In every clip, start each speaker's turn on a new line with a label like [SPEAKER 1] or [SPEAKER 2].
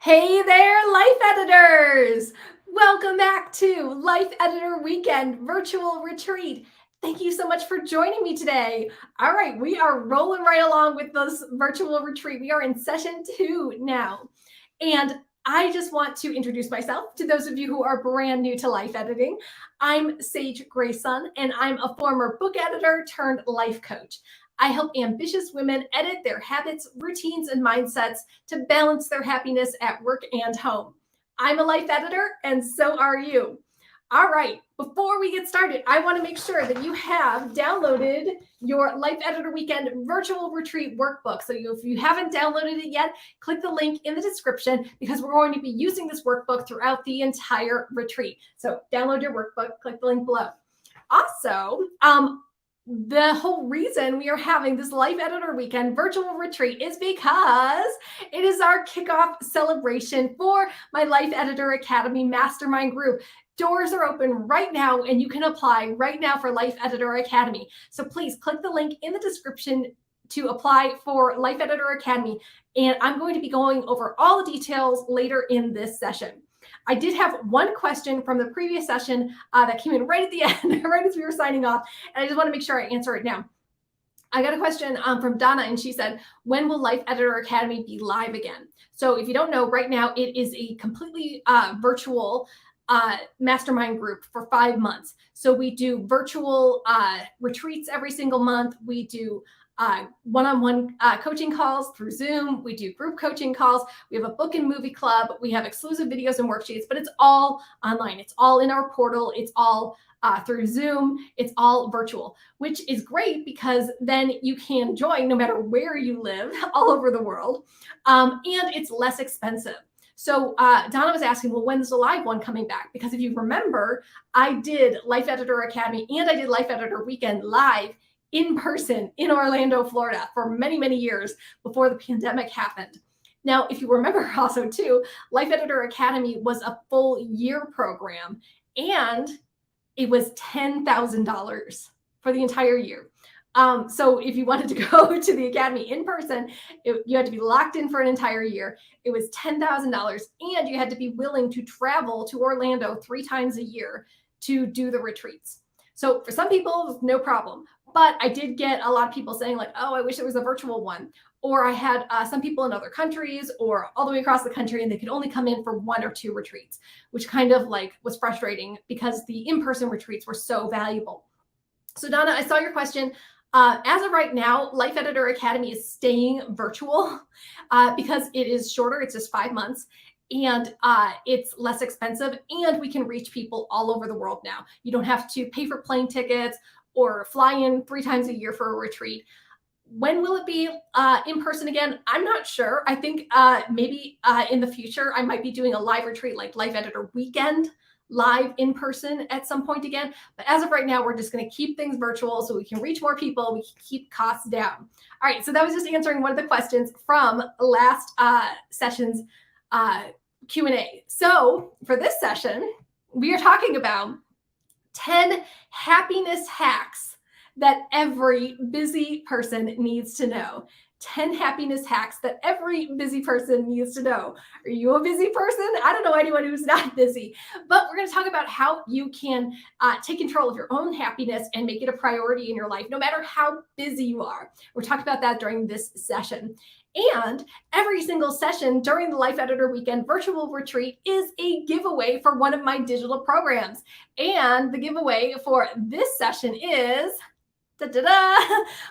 [SPEAKER 1] Hey there, Life Editors! Welcome back to Life Editor Weekend Virtual Retreat. Thank you so much for joining me today. All right, we are rolling right along with this virtual retreat. We are in session 2 now. And I just want to introduce myself to those of you who are brand new to life editing. I'm Sage Grayson, and I'm a former book editor turned life coach. I help ambitious women edit their habits, routines, and mindsets to balance their happiness at work and home. I'm a life editor, and so are you. All right, before we get started, I want to make sure that you have downloaded your Life Editor Weekend Virtual Retreat Workbook. So if you haven't downloaded it yet, click the link in the description because we're going to be using this workbook throughout the entire retreat. So download your workbook, click the link below. Also, the whole reason we are having this Life Editor Weekend virtual retreat is because it is our kickoff celebration for my Life Editor Academy Mastermind group. Doors are open right now and you can apply right now for Life Editor Academy. So please click the link in the description to apply for Life Editor Academy. And I'm going to be going over all the details later in this session. I did have one question from the previous session that came in right at the end, right as we were signing off, and I just want to make sure I answer it now. I got a question from Donna, and she said, when will Life Editor Academy be live again? So if you don't know, right now it is a completely virtual mastermind group for 5 months. So we do virtual retreats every single month. We do one-on-one coaching calls through Zoom. We do group coaching calls. We have a book and movie club. We have exclusive videos and worksheets, but it's all online. It's all in our portal. It's all through Zoom. It's all virtual, which is great because then you can join no matter where you live all over the world. And it's less expensive. So Donna was asking, well, when's the live one coming back? Because if you remember, I did Life Editor Academy and I did Life Editor Weekend live in person in Orlando, Florida for many, many years before the pandemic happened. Now, if you remember also too, Life Editor Academy was a full year program and it was $10,000 for the entire year. So if you wanted to go to the Academy in person, you had to be locked in for an entire year. It was $10,000 and you had to be willing to travel to Orlando 3 times a year to do the retreats. So for some people, no problem. But I did get a lot of people saying like, oh, I wish it was a virtual one. Or I had some people in other countries or all the way across the country and they could only come in for 1 or 2 retreats, which kind of like was frustrating because the in-person retreats were so valuable. So Donna, I saw your question. As of right now, Life Editor Academy is staying virtual because it is shorter. It's just 5 months. And it's less expensive and we can reach people all over the world now. You don't have to pay for plane tickets or fly in 3 times a year for a retreat. When will it be in person again? I'm not sure. I think maybe in the future, I might be doing a live retreat like Life Editor Weekend live in person at some point again. But as of right now, we're just going to keep things virtual so we can reach more people. We can keep costs down. All right. So that was just answering one of the questions from last session's Q&A. So for this session, we are talking about 10 happiness hacks that every busy person needs to know. 10 happiness hacks that every busy person needs to know. Are you a busy person? I don't know anyone who's not busy, but we're going to talk about how you can take control of your own happiness and make it a priority in your life, no matter how busy you are. We're talking about that during this session. And every single session during the Life Editor Weekend virtual retreat is a giveaway for one of my digital programs. And the giveaway for this session is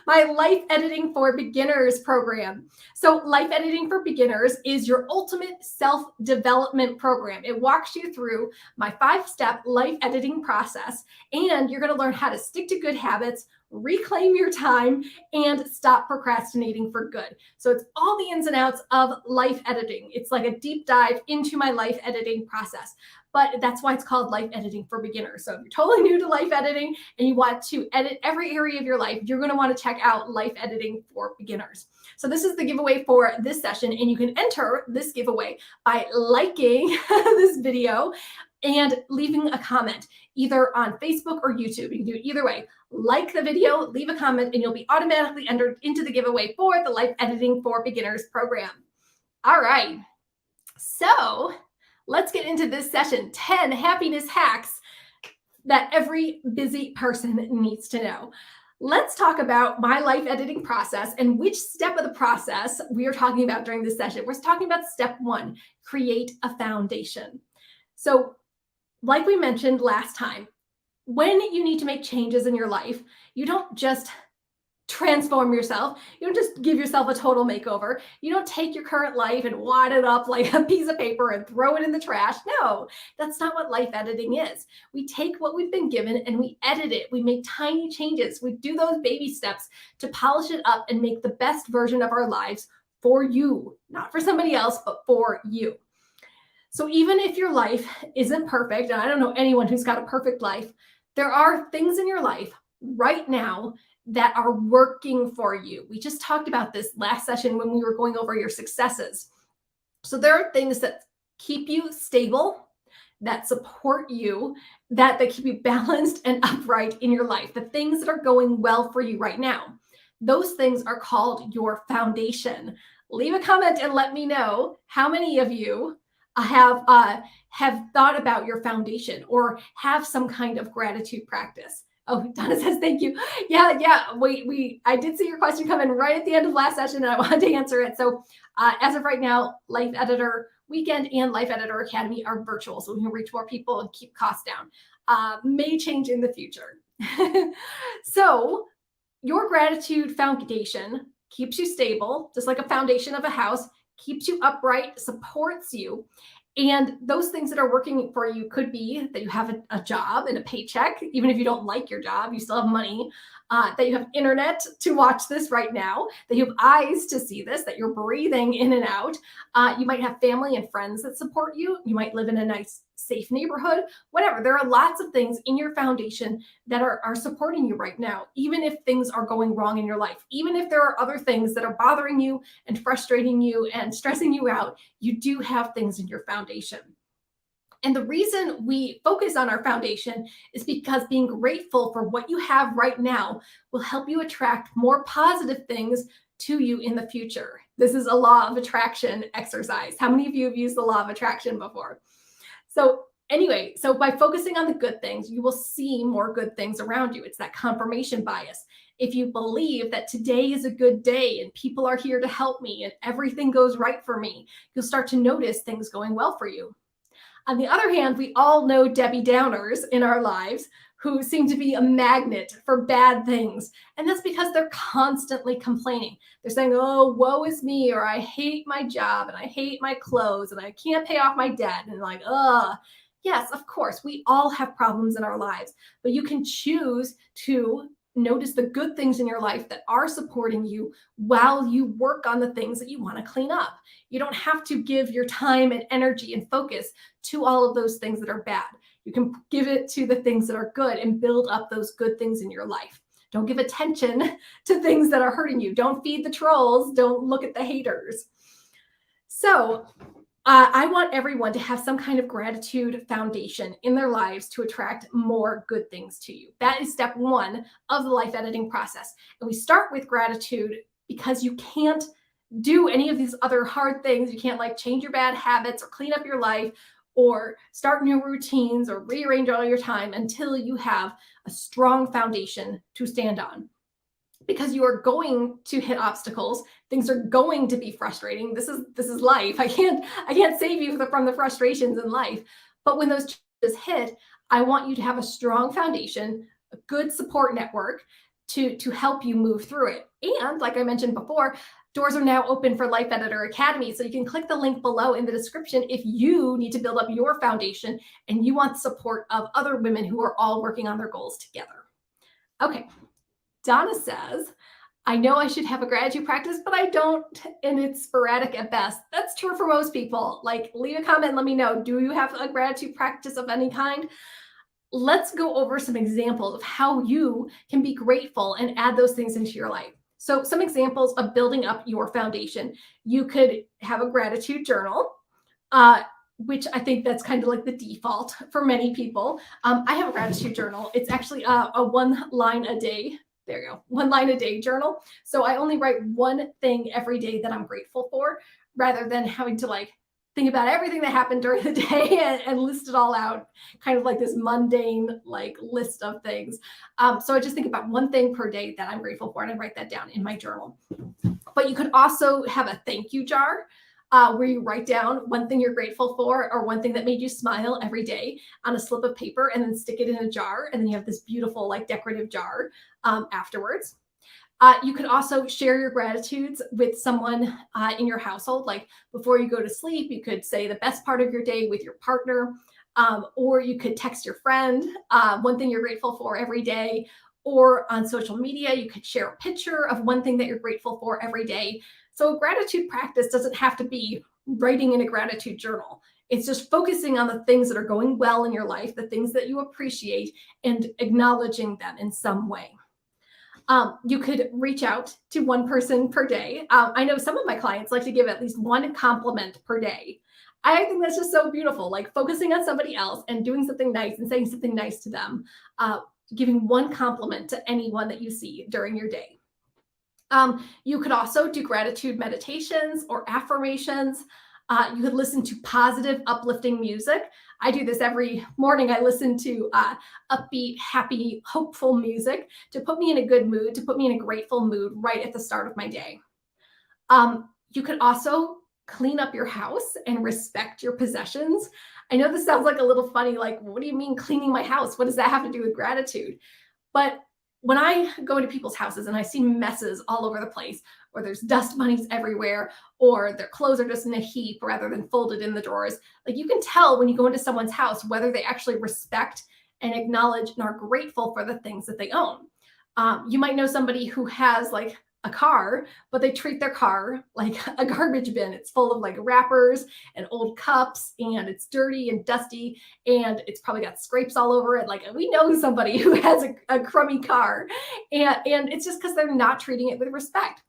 [SPEAKER 1] my Life Editing for Beginners program. So Life Editing for Beginners is your ultimate self-development program. It walks you through my 5-step life editing process, and you're going to learn how to stick to good habits, reclaim your time, and stop procrastinating for good. So it's all the ins and outs of life editing. It's like a deep dive into my life editing process. But that's why it's called Life Editing for Beginners. So if you're totally new to life editing and you want to edit every area of your life, you're going to want to check out Life Editing for Beginners. So this is the giveaway for this session, and you can enter this giveaway by liking this video and leaving a comment either on Facebook or YouTube. You can do it either way. Like the video, leave a comment, and you'll be automatically entered into the giveaway for the Life Editing for Beginners program. All right. So let's get into this session, 10 happiness hacks that every busy person needs to know. Let's talk about my life editing process and which step of the process we are talking about during this session. We're talking about step one, create a foundation. So, like we mentioned last time, when you need to make changes in your life, you don't just transform yourself. You don't just give yourself a total makeover. You don't take your current life and wad it up like a piece of paper and throw it in the trash. No, that's not what life editing is. We take what we've been given and we edit it. We make tiny changes. We do those baby steps to polish it up and make the best version of our lives for you, not for somebody else, but for you. So even if your life isn't perfect, and I don't know anyone who's got a perfect life, there are things in your life right now that are working for you. We just talked about this last session when we were going over your successes. So there are things that keep you stable, that support you, that keep you balanced and upright in your life, the things that are going well for you right now. Those things are called your foundation. Leave a comment and let me know how many of you have thought about your foundation or have some kind of gratitude practice. Oh, Donna says thank you. Yeah. I did see your question come in right at the end of last session, and I wanted to answer it. So, as of right now, Life Editor Weekend and Life Editor Academy are virtual, so we can reach more people and keep costs down. May change in the future. So, your gratitude foundation keeps you stable, just like a foundation of a house, keeps you upright, supports you. And those things that are working for you could be that you have a job and a paycheck, even if you don't like your job, you still have money, that you have internet to watch this right now, that you have eyes to see this, that you're breathing in and out. You might have family and friends that support you. You might live in a nice, safe neighborhood, whatever. There are lots of things in your foundation that are supporting you right now, even if things are going wrong in your life, even if there are other things that are bothering you and frustrating you and stressing you out, you do have things in your foundation. And the reason we focus on our foundation is because being grateful for what you have right now will help you attract more positive things to you in the future. This is a law of attraction exercise. How many of you have used the law of attraction before? So anyway, so by focusing on the good things, you will see more good things around you. It's that confirmation bias. If you believe that today is a good day and people are here to help me and everything goes right for me, you'll start to notice things going well for you. On the other hand, we all know Debbie Downers in our lives who seem to be a magnet for bad things. And that's because they're constantly complaining. They're saying, oh, woe is me, or I hate my job and I hate my clothes and I can't pay off my debt. And like, yes, of course, we all have problems in our lives, but you can choose to notice the good things in your life that are supporting you while you work on the things that you want to clean up. You don't have to give your time and energy and focus to all of those things that are bad. You can give it to the things that are good and build up those good things in your life. Don't give attention to things that are hurting you. Don't feed the trolls. Don't look at the haters. So, I want everyone to have some kind of gratitude foundation in their lives to attract more good things to you. That is step one of the life editing process. And we start with gratitude because you can't do any of these other hard things. You can't like change your bad habits or clean up your life or start new routines or rearrange all your time until you have a strong foundation to stand on. Because you are going to hit obstacles, things are going to be frustrating. This is life. I can't save you from the frustrations in life. But when those challenges hit, I want you to have a strong foundation, a good support network to help you move through it. And like I mentioned before, doors are now open for Life Editor Academy. So you can click the link below in the description if you need to build up your foundation and you want support of other women who are all working on their goals together. Okay. Donna says, I know I should have a gratitude practice, but I don't, and it's sporadic at best. That's true for most people. Like, leave a comment and let me know. Do you have a gratitude practice of any kind? Let's go over some examples of how you can be grateful and add those things into your life. So some examples of building up your foundation. You could have a gratitude journal, which I think that's kind of like the default for many people. I have a gratitude journal. It's actually a 1 line a day. There you go. 1 line a day journal. So I only write one thing every day that I'm grateful for rather than having to like think about everything that happened during the day and list it all out, kind of like this mundane like list of things. So I just think about one thing per day that I'm grateful for, and I write that down in my journal. But you could also have a thank you jar, where you write down one thing you're grateful for or one thing that made you smile every day on a slip of paper, and then stick it in a jar. And then you have this beautiful like decorative jar afterwards. You could also share your gratitudes with someone in your household. Like before you go to sleep, you could say the best part of your day with your partner, or you could text your friend one thing you're grateful for every day. Or on social media, you could share a picture of one thing that you're grateful for every day. So a gratitude practice doesn't have to be writing in a gratitude journal. It's just focusing on the things that are going well in your life, the things that you appreciate, and acknowledging them in some way. You could reach out to one person per day. I know some of my clients like to give at least one compliment per day. I think that's just so beautiful, like focusing on somebody else and doing something nice and saying something nice to them, giving one compliment to anyone that you see during your day. You could also do gratitude meditations or affirmations. You could listen to positive, uplifting music. I do this every morning. I listen to upbeat, happy, hopeful music to put me in a good mood, to put me in a grateful mood right at the start of my day. You could also clean up your house and respect your possessions. I know this sounds like a little funny, like, what do you mean cleaning my house? What does that have to do with gratitude? But when I go into people's houses and I see messes all over the place, or there's dust bunnies everywhere, or their clothes are just in a heap rather than folded in the drawers, like you can tell when you go into someone's house whether they actually respect and acknowledge and are grateful for the things that they own. You might know somebody who has like a car, but they treat their car like a garbage bin. It's full of like wrappers and old cups, and it's dirty and dusty, and it's probably got scrapes all over it. Like we know somebody who has a crummy car, and it's just because they're not treating it with respect.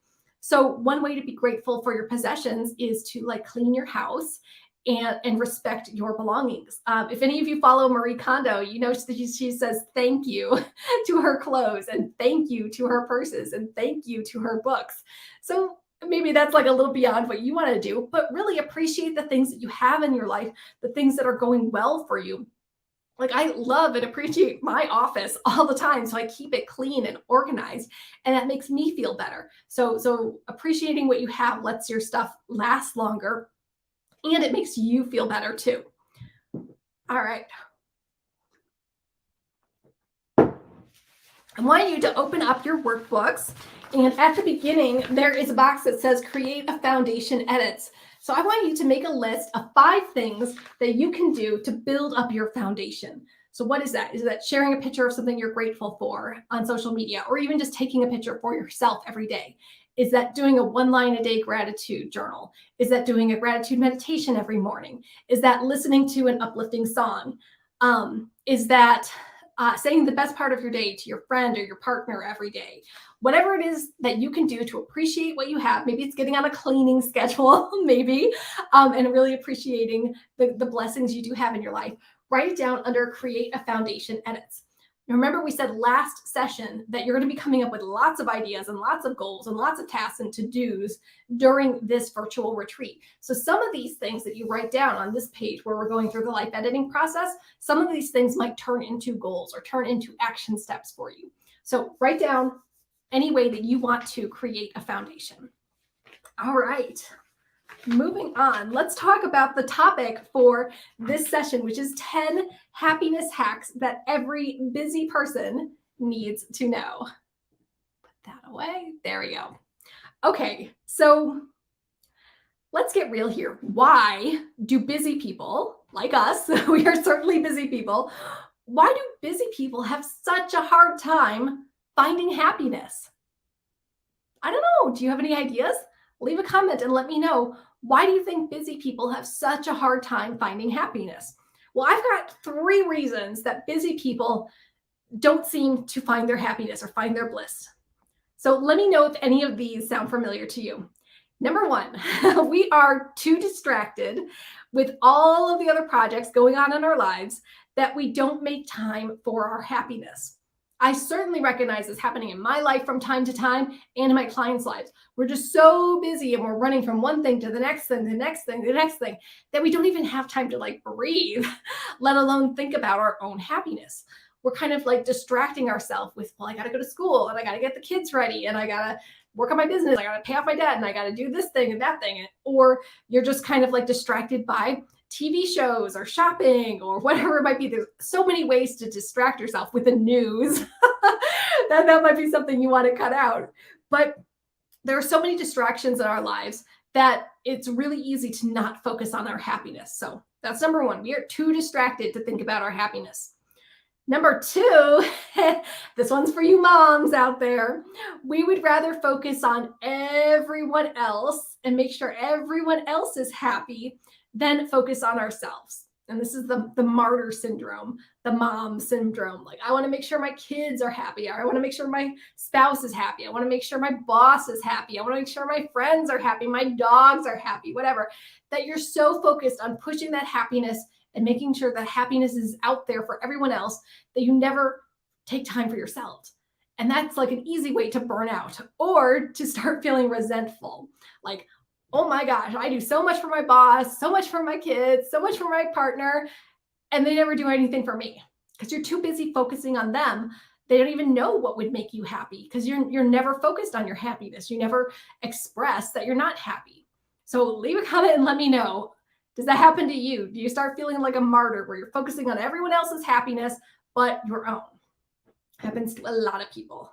[SPEAKER 1] So one way to be grateful for your possessions is to like clean your house and respect your belongings. If any of you follow Marie Kondo, you know she says thank you to her clothes, and thank you to her purses, and thank you to her books. So maybe that's like a little beyond what you want to do, but really appreciate the things that you have in your life, the things that are going well for you. Like I love and appreciate my office all the time. So I keep it clean and organized, and that makes me feel better. So appreciating what you have lets your stuff last longer, and it makes you feel better too. All right. I want you to open up your workbooks, and at the beginning, there is a box that says create a foundation edits. So I want you to make a list of 5 things that you can do to build up your foundation. So what is that? Is that sharing a picture of something you're grateful for on social media, or even just taking a picture for yourself every day? Is that doing a 1 line a day gratitude journal? Is that doing a gratitude meditation every morning? Is that listening to an uplifting song? Is that saying the best part of your day to your friend or your partner every day? Whatever it is that you can do to appreciate what you have, maybe it's getting on a cleaning schedule, maybe, and really appreciating the blessings you do have in your life. Write it down under create a foundation edits. Remember, we said last session that you're going to be coming up with lots of ideas and lots of goals and lots of tasks and to-dos during this virtual retreat. So some of these things that you write down on this page where we're going through the life editing process, some of these things might turn into goals or turn into action steps for you. So write down any way that you want to create a foundation. All right. Moving on, let's talk about the topic for this session, which is 10 happiness hacks that every busy person needs to know. Put that away. There we go. Okay, so let's get real here. Why do busy people like us, we are certainly busy people, why do busy people have such a hard time finding happiness? I don't know. Do you have any ideas? Leave a comment and let me know. Why do you think busy people have such a hard time finding happiness? Well, I've got 3 reasons that busy people don't seem to find their happiness or find their bliss. So let me know if any of these sound familiar to you. Number 1, we are too distracted with all of the other projects going on in our lives that we don't make time for our happiness. I certainly recognize this happening in my life from time to time and in my clients' lives. We're just so busy and we're running from one thing to the next thing, the next thing, the next thing, that we don't even have time to like breathe, let alone think about our own happiness. We're kind of like distracting ourselves with, well, I got to go to school and I got to get the kids ready and I got to work on my business. I got to pay off my debt and I got to do this thing and that thing. Or you're just kind of like distracted by TV shows or shopping or whatever it might be. There's so many ways to distract yourself with the news that might be something you want to cut out. But there are so many distractions in our lives that it's really easy to not focus on our happiness. So that's number one. We are too distracted to think about our happiness. Number two, this one's for you moms out there. We would rather focus on everyone else and make sure everyone else is happy than focus on ourselves. And this is the martyr syndrome, the mom syndrome. Like, I want to make sure my kids are happy. I want to make sure my spouse is happy. I want to make sure my boss is happy. I want to make sure my friends are happy. My dogs are happy, whatever. That you're so focused on pushing that happiness and making sure that happiness is out there for everyone else that you never take time for yourself. And that's like an easy way to burn out or to start feeling resentful. Like, oh my gosh, I do so much for my boss, so much for my kids, so much for my partner, and they never do anything for me because you're too busy focusing on them. They don't even know what would make you happy because you're never focused on your happiness. You never express that you're not happy. So leave a comment and let me know. Does that happen to you? Do you start feeling like a martyr where you're focusing on everyone else's happiness but your own? Happens to a lot of people.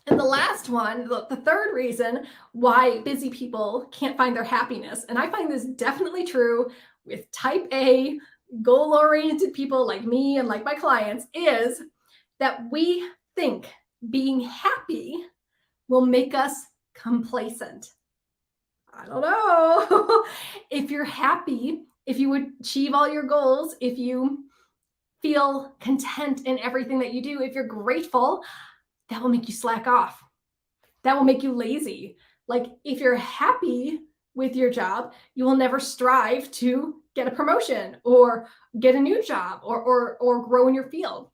[SPEAKER 1] And the last one, the third reason why busy people can't find their happiness, and I find this definitely true with type A, goal-oriented people like me and like my clients, is that we think being happy will make us complacent. I don't know. If you're happy, if you achieve all your goals, if you feel content in everything that you do, if you're grateful, that will make you slack off. That will make you lazy. Like, if you're happy with your job, you will never strive to get a promotion or get a new job or grow in your field.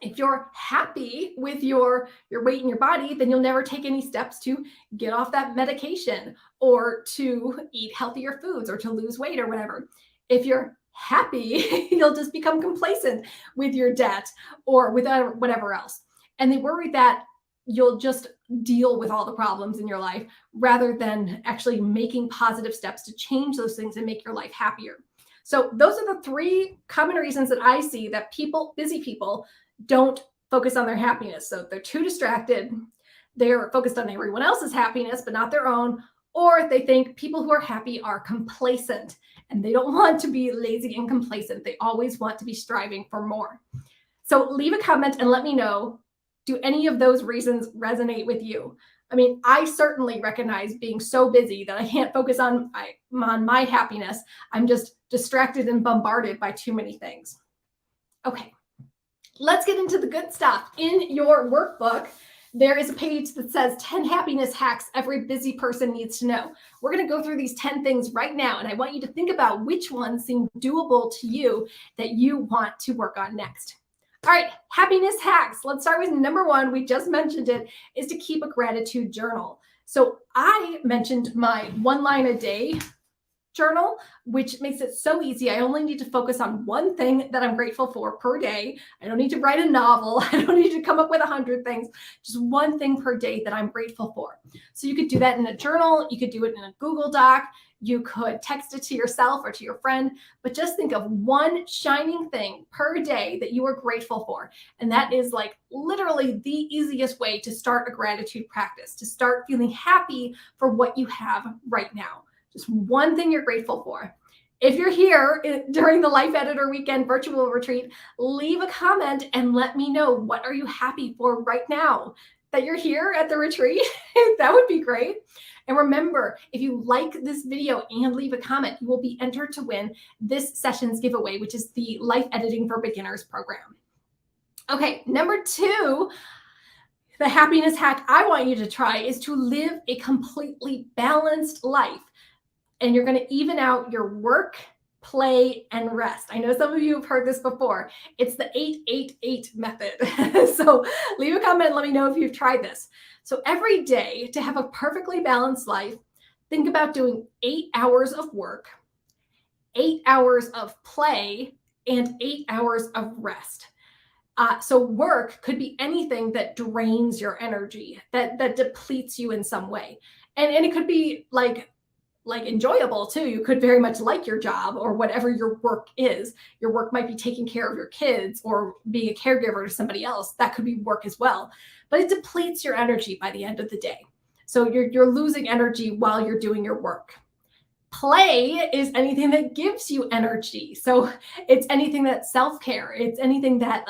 [SPEAKER 1] If you're happy with your weight in your body, then you'll never take any steps to get off that medication or to eat healthier foods or to lose weight or whatever. If you're happy, you'll just become complacent with your debt or with whatever else. And they worry that you'll just deal with all the problems in your life rather than actually making positive steps to change those things and make your life happier. So those are the three common reasons that I see that busy people, don't focus on their happiness. So they're too distracted. They're focused on everyone else's happiness, but not their own. Or they think people who are happy are complacent and they don't want to be lazy and complacent. They always want to be striving for more. So leave a comment and let me know, do any of those reasons resonate with you? I mean, I certainly recognize being so busy that I can't focus on my happiness. I'm just distracted and bombarded by too many things. Okay. Let's get into the good stuff. In your workbook, there is a page that says 10 happiness hacks every busy person needs to know. We're going to go through these 10 things right now, and I want you to think about which ones seem doable to you that you want to work on next. All right, happiness hacks. Let's start with number one. We just mentioned it, is to keep a gratitude journal. So I mentioned my 1 line a day journal, which makes it so easy. I only need to focus on one thing that I'm grateful for per day. I don't need to write a novel. I don't need to come up with 100 things, just one thing per day that I'm grateful for. So you could do that in a journal. You could do it in a Google Doc. You could text it to yourself or to your friend, but just think of one shining thing per day that you are grateful for. And that is like literally the easiest way to start a gratitude practice, to start feeling happy for what you have right now. Just one thing you're grateful for. If you're here during the Life Editor Weekend virtual retreat, leave a comment and let me know, what are you happy for right now that you're here at the retreat? That would be great. And remember, if you like this video and leave a comment, you will be entered to win this session's giveaway, which is the Life Editing for Beginners program. Okay, number two, the happiness hack I want you to try is to live a completely balanced life. And you're going to even out your work play, and rest. I know some of you have heard this before. It's the 8-8-8 method. So leave a comment and let me know if you've tried this. So every day, to have a perfectly balanced life, think about doing 8 hours of work, 8 hours of play, and 8 hours of rest. So work could be anything that drains your energy, that depletes you in some way. And it could be like enjoyable too. You could very much like your job or whatever your work is. Your work might be taking care of your kids or being a caregiver to somebody else. That could be work as well. But it depletes your energy by the end of the day. So you're losing energy while you're doing your work. Play is anything that gives you energy. So it's anything that's self-care. It's anything that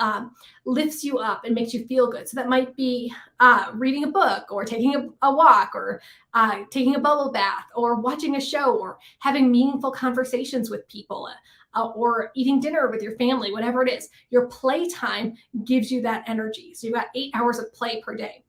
[SPEAKER 1] lifts you up and makes you feel good. So that might be reading a book or taking a walk or taking a bubble bath or watching a show or having meaningful conversations with people or eating dinner with your family, whatever it is. Your playtime gives you that energy. So you've got 8 hours of play per day.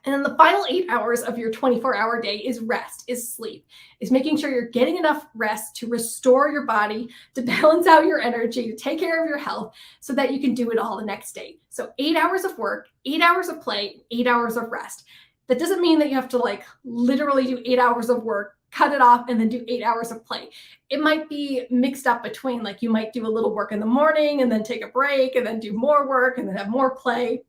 [SPEAKER 1] And then the final 8 hours of your 24-hour day is rest, is sleep, is making sure you're getting enough rest to restore your body, to balance out your energy, to take care of your health so that you can do it all the next day. So 8 hours of work, 8 hours of play, 8 hours of rest. That doesn't mean that you have to like literally do 8 hours of work, cut it off, and then do 8 hours of play. It might be mixed up between, like you might do a little work in the morning and then take a break and then do more work and then have more play.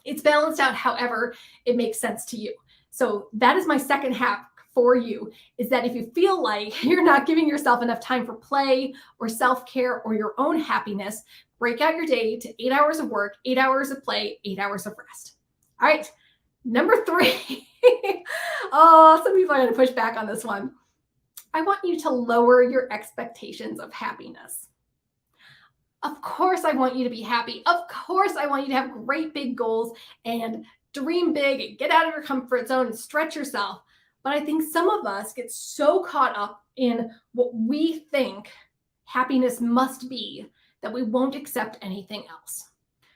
[SPEAKER 1] It's balanced out however it makes sense to you. So that is my second hack for you, is that if you feel like you're not giving yourself enough time for play or self-care or your own happiness, break out your day to 8 hours of work, 8 hours of play, 8 hours of rest. All right, number 3. Oh, some people are going to push back on this one. I want you to lower your expectations of happiness. Of course, I want you to be happy. Of course, I want you to have great big goals and dream big and get out of your comfort zone and stretch yourself. But I think some of us get so caught up in what we think happiness must be that we won't accept anything else.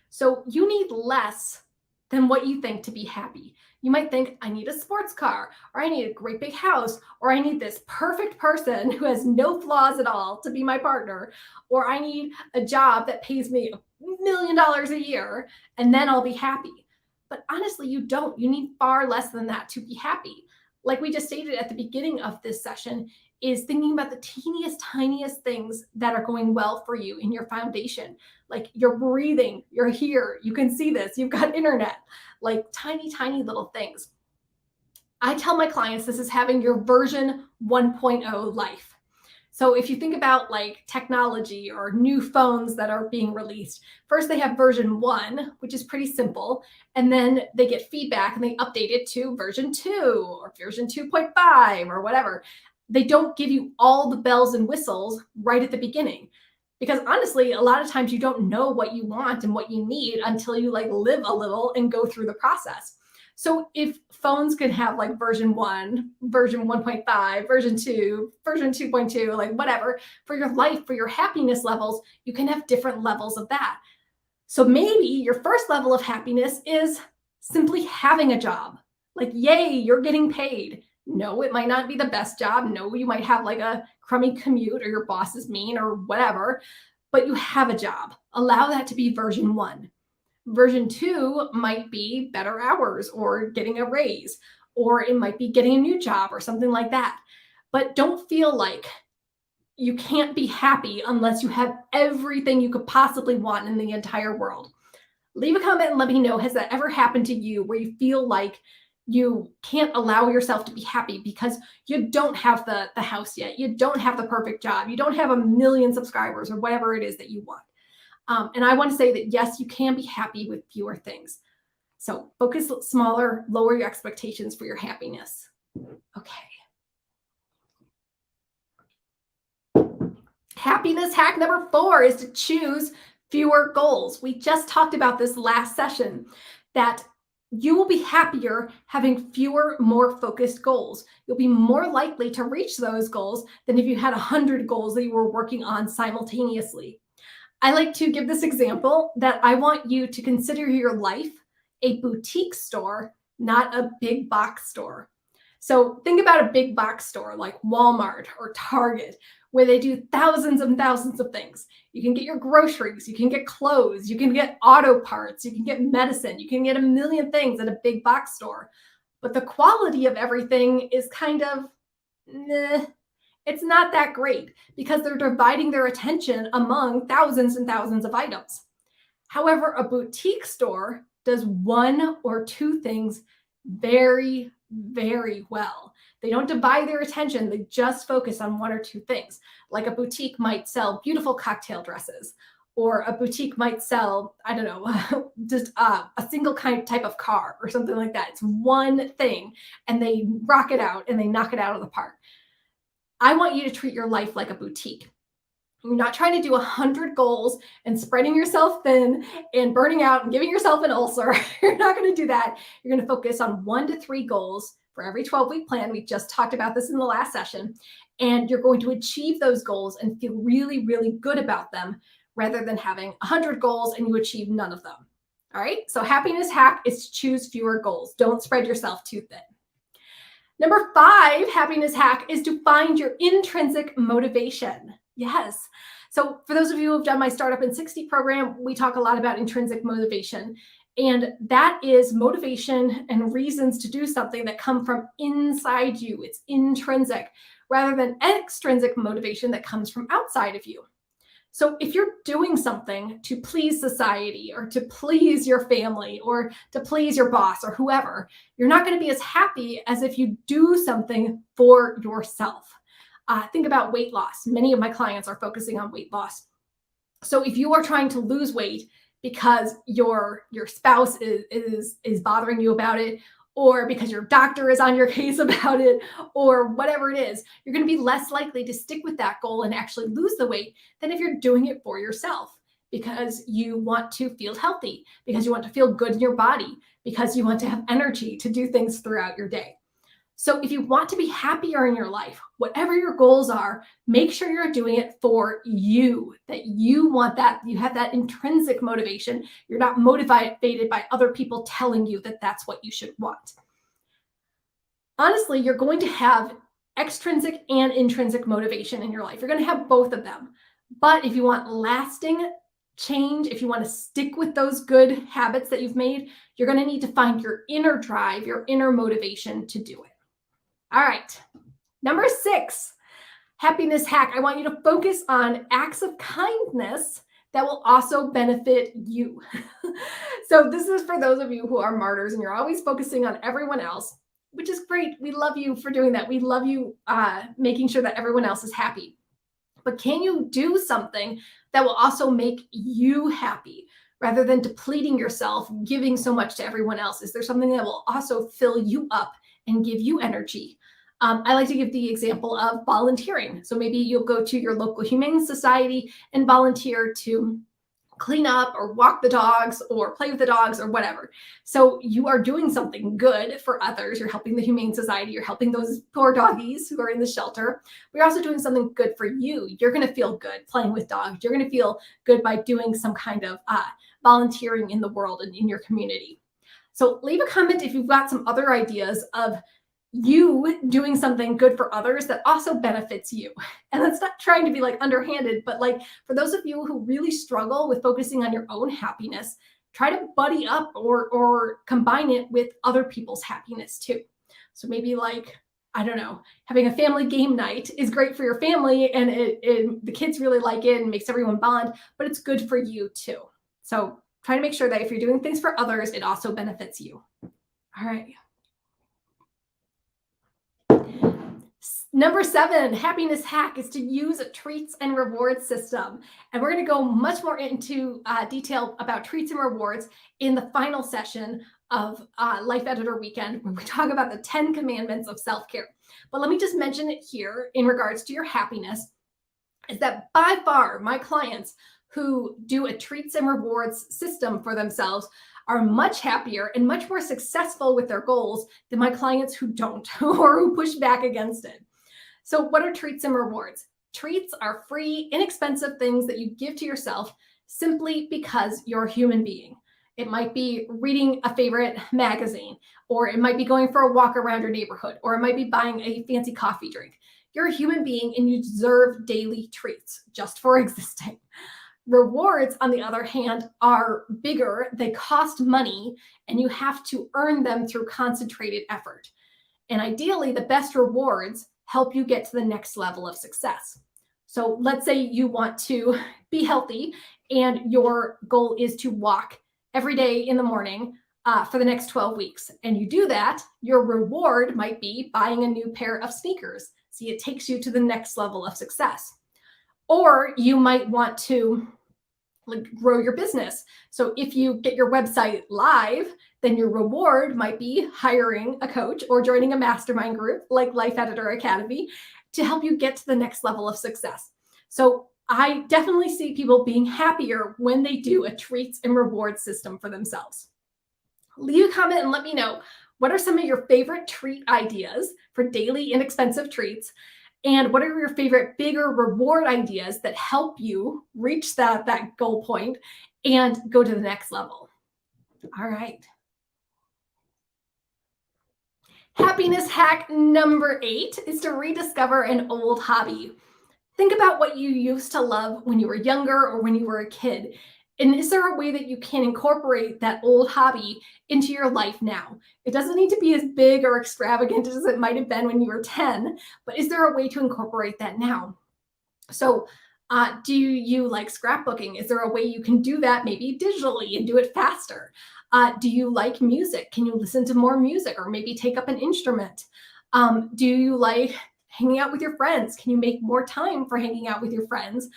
[SPEAKER 1] So you need less than what you think to be happy. You might think, I need a sports car, or I need a great big house, or I need this perfect person who has no flaws at all to be my partner, or I need a job that pays me $1 million a year, and then I'll be happy. But honestly, you don't. You need far less than that to be happy. Like we just stated at the beginning of this session, is thinking about the teeniest, tiniest things that are going well for you in your foundation. Like you're breathing, you're here, you can see this, you've got internet, like tiny, tiny little things. I tell my clients this is having your version 1.0 life. So if you think about like technology or new phones that are being released, first they have version 1, which is pretty simple, and then they get feedback and they update it to version 2 or version 2.5 or whatever. They don't give you all the bells and whistles right at the beginning. Because honestly, a lot of times you don't know what you want and what you need until you like live a little and go through the process. So if phones can have like version 1, version 1.5, version 2, version 2.2, like whatever, for your life, for your happiness levels, you can have different levels of that. So maybe your first level of happiness is simply having a job. Like, yay, you're getting paid. No, it might not be the best job. No, you might have like a crummy commute or your boss is mean or whatever, but you have a job. Allow that to be version 1. Version 2 might be better hours or getting a raise, or it might be getting a new job or something like that. But don't feel like you can't be happy unless you have everything you could possibly want in the entire world. Leave a comment and let me know, has that ever happened to you where you feel like you can't allow yourself to be happy because you don't have the house yet, you don't have the perfect job, you don't have 1 million subscribers or whatever it is that you want. And I want to say that yes, you can be happy with fewer things. So focus smaller, lower your expectations for your happiness. Okay. Happiness hack number 4 is to choose fewer goals. We just talked about this last session, that you will be happier having fewer, more focused goals. You'll be more likely to reach those goals than if you had 100 goals that you were working on simultaneously. I like to give this example that I want you to consider your life a boutique store, not a big box store. So think about a big box store like Walmart or Target, where they do thousands and thousands of things. You can get your groceries, you can get clothes, you can get auto parts, you can get medicine, you can get a million things at a big box store. But the quality of everything is kind of, it's not that great because they're dividing their attention among thousands and thousands of items. However, a boutique store does one or two things very, very well. They don't divide their attention, they just focus on one or two things. Like a boutique might sell beautiful cocktail dresses, or a boutique might sell, I don't know, just a single kind type of car or something like that. It's one thing and they rock it out and they knock it out of the park. I want you to treat your life like a boutique. You're not trying to do 100 goals and spreading yourself thin and burning out and giving yourself an ulcer. You're not going to do that. You're going to focus on 1 to 3 goals for every 12-week plan. We just talked about this in the last session. And you're going to achieve those goals and feel really, really good about them rather than having 100 goals and you achieve none of them. All right. So happiness hack is to choose fewer goals. Don't spread yourself too thin. Number 5 happiness hack is to find your intrinsic motivation. Yes. So for those of you who have done my Startup in 60 program, we talk a lot about intrinsic motivation. And that is motivation and reasons to do something that come from inside you. It's intrinsic rather than extrinsic motivation that comes from outside of you. So if you're doing something to please society or to please your family or to please your boss or whoever, you're not going to be as happy as if you do something for yourself. Think about weight loss. Many of my clients are focusing on weight loss. So if you are trying to lose weight because your spouse is bothering you about it, or because your doctor is on your case about it, or whatever it is, you're going to be less likely to stick with that goal and actually lose the weight than if you're doing it for yourself because you want to feel healthy, because you want to feel good in your body, because you want to have energy to do things throughout your day. So if you want to be happier in your life, whatever your goals are, make sure you're doing it for you, that you want that, you have that intrinsic motivation. You're not motivated by other people telling you that that's what you should want. Honestly, you're going to have extrinsic and intrinsic motivation in your life. You're going to have both of them. But if you want lasting change, if you want to stick with those good habits that you've made, you're going to need to find your inner drive, your inner motivation to do it. All right. Number 6, happiness hack. I want you to focus on acts of kindness that will also benefit you. So this is for those of you who are martyrs and you're always focusing on everyone else, which is great. We love you for doing that. We love you making sure that everyone else is happy. But can you do something that will also make you happy rather than depleting yourself, giving so much to everyone else? Is there something that will also fill you up and give you energy? I like to give the example of volunteering. So maybe you'll go to your local humane society and volunteer to clean up or walk the dogs or play with the dogs or whatever. So you are doing something good for others. You're helping the Humane Society. You're helping those poor doggies who are in the shelter. But you're also doing something good for you. You're going to feel good playing with dogs. You're going to feel good by doing some kind of volunteering in the world and in your community. So leave a comment if you've got some other ideas of you doing something good for others that also benefits you. And that's not trying to be like underhanded, but like for those of you who really struggle with focusing on your own happiness, try to buddy up or combine it with other people's happiness too. So maybe like, I don't know, having a family game night is great for your family and the kids really like it and makes everyone bond, but it's good for you too. So try to make sure that if you're doing things for others, it also benefits you. All right. Number 7, happiness hack is to use a treats and rewards system. And we're going to go much more into detail about treats and rewards in the final session of Life Editor Weekend, when we talk about the 10 commandments of self-care. But let me just mention it here in regards to your happiness, is that by far my clients who do a treats and rewards system for themselves are much happier and much more successful with their goals than my clients who don't or who push back against it. So what are treats and rewards? Treats are free, inexpensive things that you give to yourself simply because you're a human being. It might be reading a favorite magazine, or it might be going for a walk around your neighborhood, or it might be buying a fancy coffee drink. You're a human being and you deserve daily treats just for existing. Rewards, on the other hand, are bigger, they cost money, and you have to earn them through concentrated effort. And ideally, the best rewards help you get to the next level of success. So let's say you want to be healthy and your goal is to walk every day in the morning for the next 12 weeks. And you do that, your reward might be buying a new pair of sneakers. See, it takes you to the next level of success. Or you might want to grow your business. So if you get your website live, then your reward might be hiring a coach or joining a mastermind group like Life Editor Academy to help you get to the next level of success. So I definitely see people being happier when they do a treats and rewards system for themselves. Leave a comment and let me know, what are some of your favorite treat ideas for daily inexpensive treats? And what are your favorite bigger reward ideas that help you reach that goal point and go to the next level? All right. Happiness hack number 8 is to rediscover an old hobby. Think about what you used to love when you were younger or when you were a kid. And is there a way that you can incorporate that old hobby into your life now? It doesn't need to be as big or extravagant as it might have been when you were 10, but is there a way to incorporate that now? So, do you like scrapbooking? Is there a way you can do that maybe digitally and do it faster? Do you like music? Can you listen to more music or maybe take up an instrument? Do you like hanging out with your friends? Can you make more time for hanging out with your friends,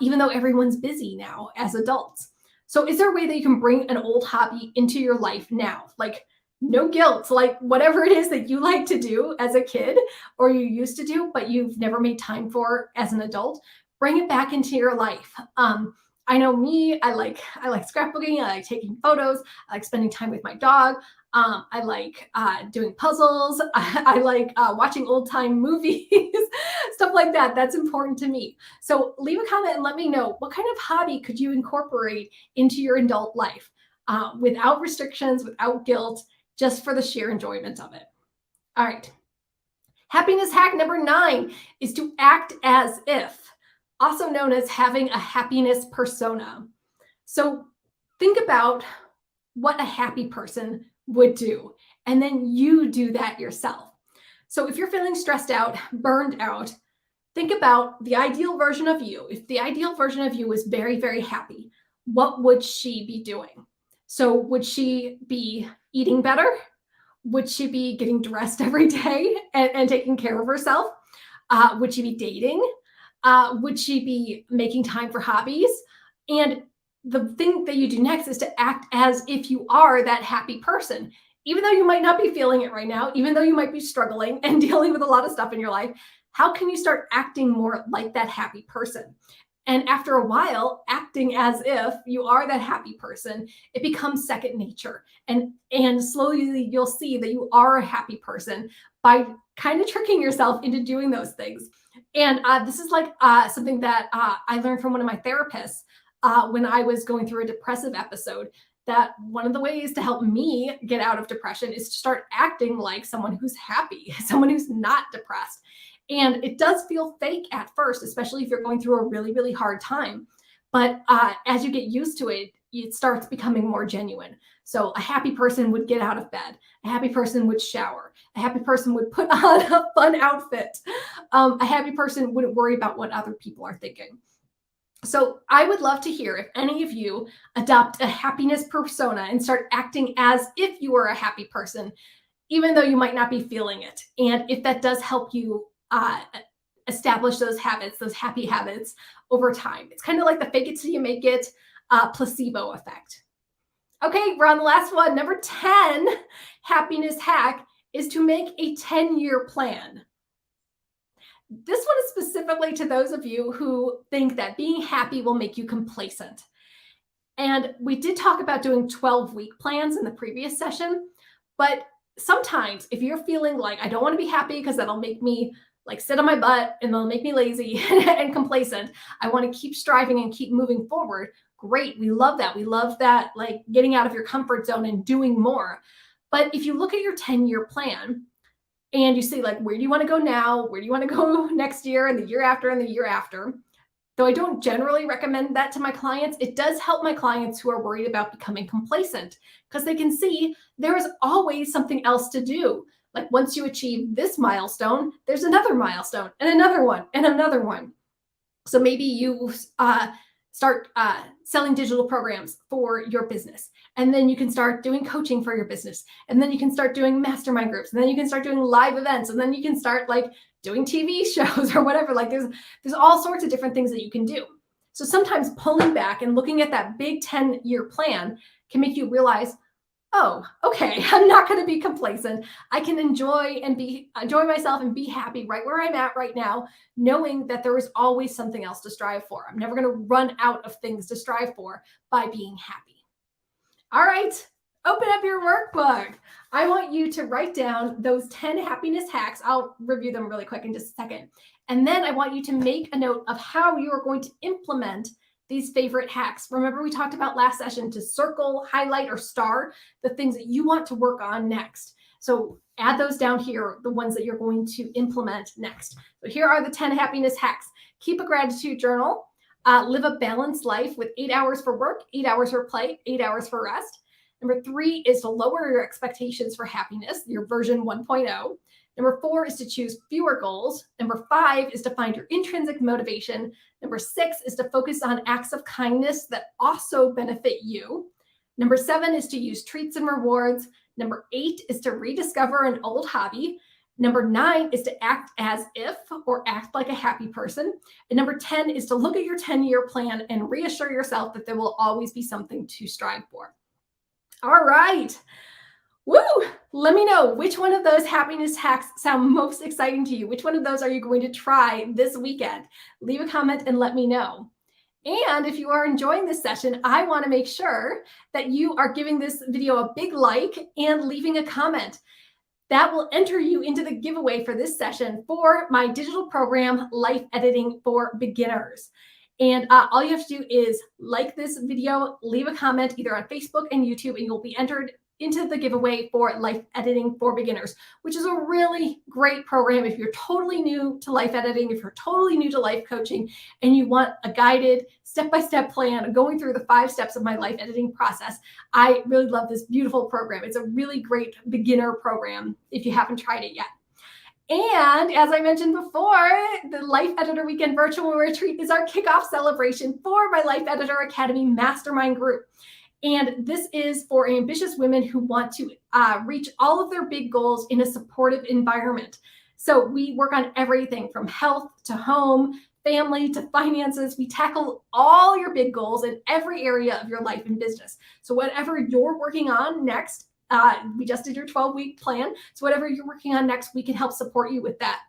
[SPEAKER 1] even though everyone's busy now as adults? So is there a way that you can bring an old hobby into your life now? Like, no guilt, like whatever it is that you like to do as a kid or you used to do, but you've never made time for as an adult, bring it back into your life. I know me, I like scrapbooking, I like taking photos, I like spending time with my dog. I like doing puzzles. I like watching old time movies, stuff like that. That's important to me. So leave a comment and let me know, what kind of hobby could you incorporate into your adult life without restrictions, without guilt, just for the sheer enjoyment of it. All right. Happiness hack number 9 is to act as if, also known as having a happiness persona. So think about what a happy person would do, and then you do that yourself. So if you're feeling stressed out, burned out, think about the ideal version of you. If the ideal version of you was very, very happy, what would she be doing? So would she be eating better? Would she be getting dressed every day and taking care of herself? Would she be dating? Would she be making time for hobbies? And the thing that you do next is to act as if you are that happy person. Even though you might not be feeling it right now, even though you might be struggling and dealing with a lot of stuff in your life, how can you start acting more like that happy person? And after a while, acting as if you are that happy person, it becomes second nature. And slowly you'll see that you are a happy person by kind of tricking yourself into doing those things. And this is like something that I learned from one of my therapists when I was going through a depressive episode, that one of the ways to help me get out of depression is to start acting like someone who's happy, someone who's not depressed. And it does feel fake at first, especially if you're going through a really, really hard time. But as you get used to it, it starts becoming more genuine. So a happy person would get out of bed. A happy person would shower. A happy person would put on a fun outfit. A happy person wouldn't worry about what other people are thinking. So I would love to hear if any of you adopt a happiness persona and start acting as if you were a happy person, even though you might not be feeling it. And if that does help you establish those habits, those happy habits over time. It's kind of like the fake it till you make it placebo effect. Okay, we're on the last one. Number 10, happiness hack is to make a 10-year plan. This one is specifically to those of you who think that being happy will make you complacent. And we did talk about doing 12-week plans in the previous session, but sometimes if you're feeling like, I don't want to be happy because that'll make me like sit on my butt and they'll make me lazy and complacent, I want to keep striving and keep moving forward, Great. We love that. We love that, like getting out of your comfort zone and doing more. But if you look at your 10-year plan and you say, like, where do you want to go now? Where do you want to go next year and the year after and the year after? Though I don't generally recommend that to my clients, it does help my clients who are worried about becoming complacent because they can see there is always something else to do. Like once you achieve this milestone, there's another milestone and another one and another one. So maybe you start selling digital programs for your business, and then you can start doing coaching for your business, and then you can start doing mastermind groups, and then you can start doing live events, and then you can start like doing TV shows or whatever. Like there's all sorts of different things that you can do. So sometimes pulling back and looking at that big 10-year plan can make you realize, oh, okay, I'm not going to be complacent. I can enjoy myself and be happy right where I'm at right now, knowing that there is always something else to strive for. I'm never going to run out of things to strive for by being happy. All right, open up your workbook. I want you to write down those 10 happiness hacks. I'll review them really quick in just a second. And then I want you to make a note of how you are going to implement these favorite hacks. Remember, we talked about last session to circle, highlight, or star the things that you want to work on next. So add those down here, the ones that you're going to implement next. So here are the 10 happiness hacks. Keep a gratitude journal. Live a balanced life with 8 hours for work, 8 hours for play, 8 hours for rest. Number 3 is to lower your expectations for happiness, your version 1.0. Number 4 is to choose fewer goals. Number 5 is to find your intrinsic motivation. Number 6 is to focus on acts of kindness that also benefit you. Number 7 is to use treats and rewards. Number 8 is to rediscover an old hobby. Number 9 is to act as if or act like a happy person. And number 10 is to look at your 10-year plan and reassure yourself that there will always be something to strive for. All right. Woo! Let me know which one of those happiness hacks sound most exciting to you. Which one of those are you going to try this weekend? Leave a comment and let me know. And if you are enjoying this session, I want to make sure that you are giving this video a big like and leaving a comment. That will enter you into the giveaway for this session for my digital program, Life Editing for Beginners. And all you have to do is like this video, leave a comment either on Facebook and YouTube, and you'll be entered into the giveaway for Life Editing for Beginners, which is a really great program if you're totally new to life editing, if you're totally new to life coaching, and you want a guided step-by-step plan going through the 5 steps of my life editing process. I really love this beautiful program. It's a really great beginner program if you haven't tried it yet. And as I mentioned before, the Life Editor Weekend Virtual Retreat is our kickoff celebration for my Life Editor Academy Mastermind Group. And this is for ambitious women who want to reach all of their big goals in a supportive environment. So we work on everything from health to home, family to finances. We tackle all your big goals in every area of your life and business. So whatever you're working on next, we just did your 12-week plan. So whatever you're working on next, we can help support you with that.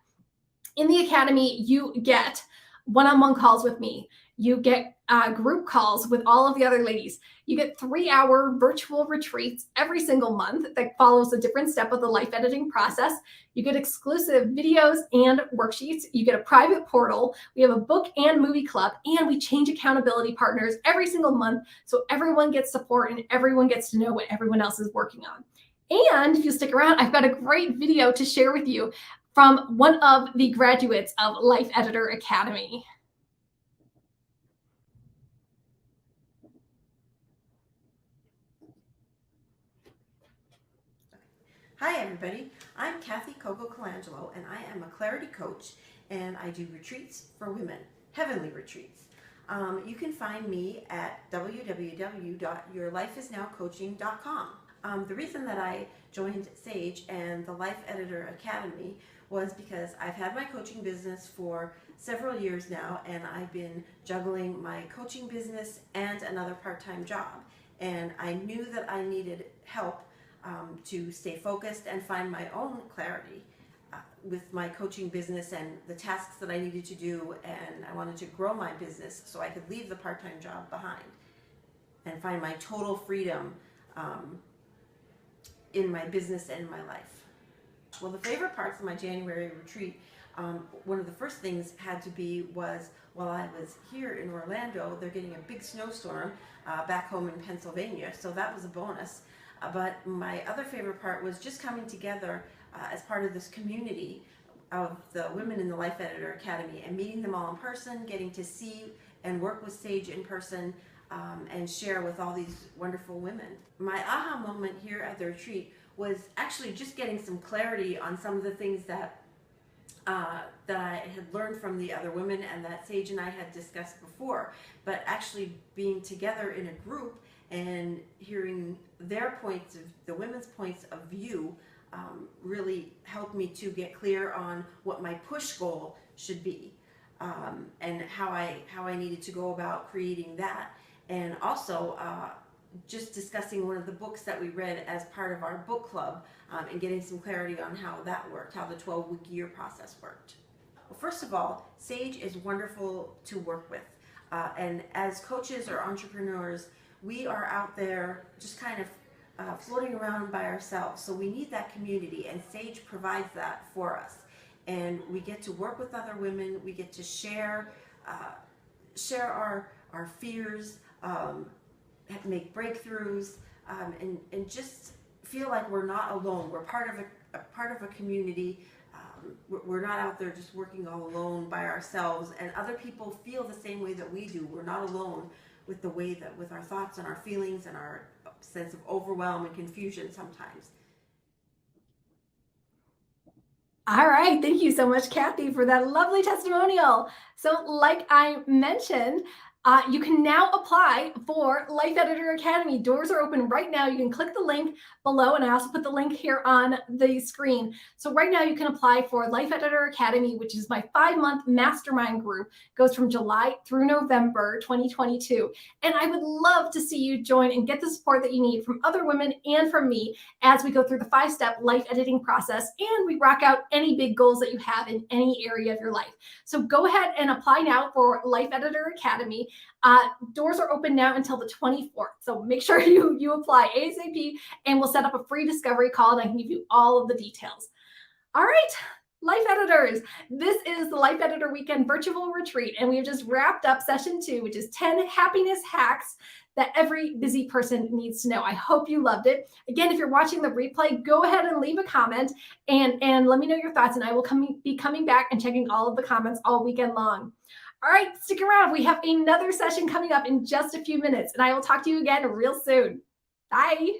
[SPEAKER 1] In the Academy, you get one-on-one calls with me. You get group calls with all of the other ladies. You get 3-hour virtual retreats every single month that follows a different step of the life editing process. You get exclusive videos and worksheets. You get a private portal. We have a book and movie club, and we change accountability partners every single month so everyone gets support and everyone gets to know what everyone else is working on. And if you stick around, I've got a great video to share with you from one of the graduates of Life Editor Academy.
[SPEAKER 2] Hi everybody, I'm Kathy Coco Colangelo and I am a clarity coach and I do retreats for women, heavenly retreats. You can find me at www.yourlifeisnowcoaching.com. The reason that I joined Sage and the Life Editor Academy was because I've had my coaching business for several years now and I've been juggling my coaching business and another part-time job, and I knew that I needed help to stay focused and find my own clarity with my coaching business and the tasks that I needed to do, and I wanted to grow my business so I could leave the part-time job behind and find my total freedom in my business and my life. Well, the favorite parts of my January retreat, one of the first things had to be was while I was here in Orlando, they're getting a big snowstorm back home in Pennsylvania, so that was a bonus. But my other favorite part was just coming together as part of this community of the women in the Life Editor Academy and meeting them all in person, getting to see and work with Sage in person, and share with all these wonderful women. My aha moment here at the retreat was actually just getting some clarity on some of the things that I had learned from the other women and that Sage and I had discussed before, but actually being together in a group and hearing their points of the women's points of view really helped me to get clear on what my push goal should be, and how I needed to go about creating that, and also just discussing one of the books that we read as part of our book club, and getting some clarity on how that worked, how the 12-week year process worked. Well, first of all, Sage is wonderful to work with, and as coaches or entrepreneurs, we are out there just kind of floating around by ourselves. So we need that community, and Sage provides that for us. And we get to work with other women. We get to share our fears, make breakthroughs, and just feel like we're not alone. We're part of a community. We're not out there just working all alone by ourselves, and other people feel the same way that we do. We're not alone with the way that with our thoughts and our feelings and our sense of overwhelm and confusion sometimes.
[SPEAKER 1] All right. Thank you so much, Kathy, for that lovely testimonial. So like I mentioned, you can now apply for Life Editor Academy. Doors are open right now. You can click the link below, and I also put the link here on the screen. So right now you can apply for Life Editor Academy, which is my 5-month mastermind group. It goes from July through November 2022. And I would love to see you join and get the support that you need from other women and from me as we go through the 5-step life editing process, and we rock out any big goals that you have in any area of your life. So go ahead and apply now for Life Editor Academy. Doors are open now until the 24th. So make sure you apply ASAP, and we'll set up a free discovery call, and I can give you all of the details. All right, Life Editors, this is the Life Editor Weekend Virtual Retreat, and we've just wrapped up session 2, which is 10 happiness hacks that every busy person needs to know. I hope you loved it. Again, if you're watching the replay, go ahead and leave a comment and let me know your thoughts, and I will be coming back and checking all of the comments all weekend long. All right, stick around. We have another session coming up in just a few minutes, and I will talk to you again real soon. Bye.